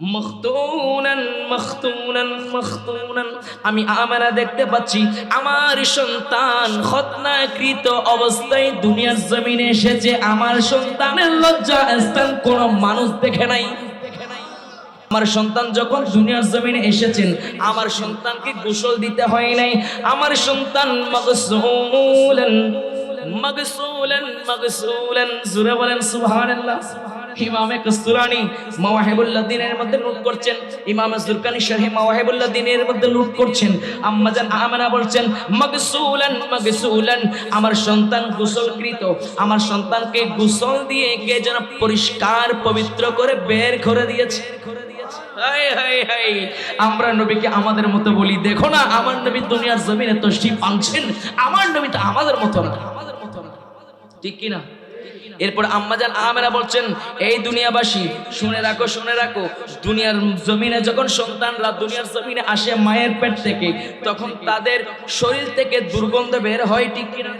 মখতুনান মখতুনান মখতুনান, আমি আমেনা দেখতে পাচ্ছি আমার সন্তান খতনাকৃত অবস্থায় দুনিয়ার জমিনে এসেছে। আমার সন্তানের লজ্জা স্থান কোন মানুষ দেখে নাই। আমার সন্তান যখন দুনিয়ার জমিনে এসেছেন, আমার সন্তানকে গোসল দিতে হয় নাই। আমার সন্তান মাগসুলান মাগসুলান মাগসুলান, জোরে বলেন সুবহানাল্লাহ। ইমামে কস্তুলানি মাওয়াহিবুল্লাযীনের মধ্যে নোট করছেন, ইমাম জুরকানি শরহে মাওয়াহিবুল্লাযীনের মধ্যে নোট করছেন। আম্মাজান আমেনা বলছেন মাগসুলান মাগসুলান, আমার সন্তান গোসলকৃত। আমার সন্তানকে গোসল দিয়ে কে যেন পরিষ্কার পবিত্র করে বের করে দিয়েছে। হায় হায় হায়, আমরা নবীকে আমাদের মতো বলি, দেখো না আমার নবী দুনিয়ার জমিনে তশরিফ আনছেন, আমার নবী তো আমাদের মতো না, ঠিক কি না? এরপর আম্মাজান আমেনা বলছেন, এই দুনিয়াবাসী শুনে রাখো, শুনে রাখো, দুনিয়ার জমিনে যখন সন্তানরা দুনিয়ার জমিনে আসে মায়ের পেট থেকে, তখন তাদের শরীর থেকে দুর্গন্ধ বের হয়, ঠিক কি না?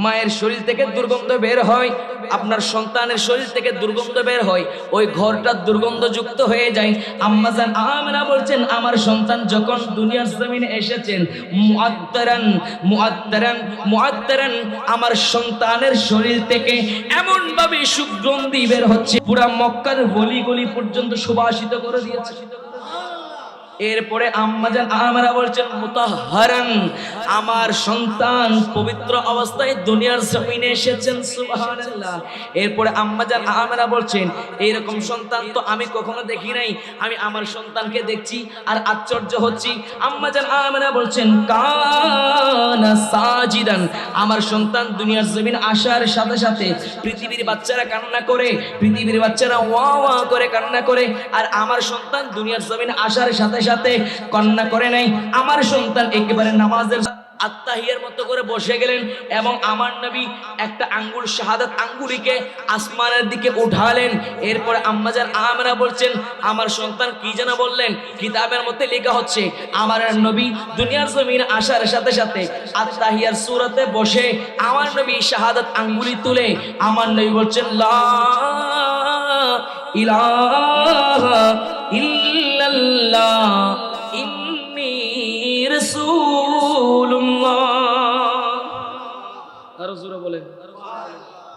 মায়ের শরীর থেকে দুর্গন্ধ বের হয়, আপনার সন্তানের শরীর থেকে দুর্গন্ধ বের হয়, ওই ঘরটা দুর্গন্ধযুক্ত হয়ে যায়। আম্মাজান আমেনা বলছেন, আমার সন্তান যখন দুনিয়ার জমিনে এসেছেন মুআত্তারান মুআত্তারান মুআত্তারান, আমার সন্তানের শরীর থেকে এমন ভাবে সুগন্ধি বের হচ্ছে, পুরা মক্কার গলি গলি পর্যন্ত সুবাসিত করে দিয়েছে। এরপরে আম্মাজান আমেনা বলছেন মুতাহহারান, আমার সন্তান পবিত্র অবস্থায় দুনিয়ার জমিনে এসেছেন, সুবহানাল্লাহ। এরপরে আম্মাজান আমেনা বলছেন, এইরকম সন্তান তো আমি কখনো দেখি নাই, আমি আমার সন্তানকে দেখছি আর আশ্চর্য হচ্ছি। আম্মাজান আমেনা বলছেন কানা সাজিদান, আমার সন্তান দুনিয়ার জমিনে আসার সাথে সাথে পৃথিবীর বাচ্চারা কান্না করে, পৃথিবীর বাচ্চারা ওয়া ওয়া করে কান্না করে, আর আমার সন্তান দুনিয়ার জমিনে আসার সাথে সাথে কান্না করে নাই। আমার সন্তান একেবারে নামাজের আত্তাহিয়ার মতো করে বসে গেলেন এবং আমার নবী একটা আঙ্গুল শাহাদাত আঙ্গুলিকে আসমানের দিকে উঠালেন। এরপরে আম্মাজান আমেনা বলছেন, আমার সন্তান কি যেন বললেন, কিতাবের মধ্যে লেখা হচ্ছে আমার নবী দুনিয়ার জমিনে আসার সাথে সাথে আত্তাহিয়ার সূরাতে বসে আমার নবী শাহাদাত আঙ্গুলি তুলে আমার নবী বলছেন লা ইলাহা ইল্লাল্লাহ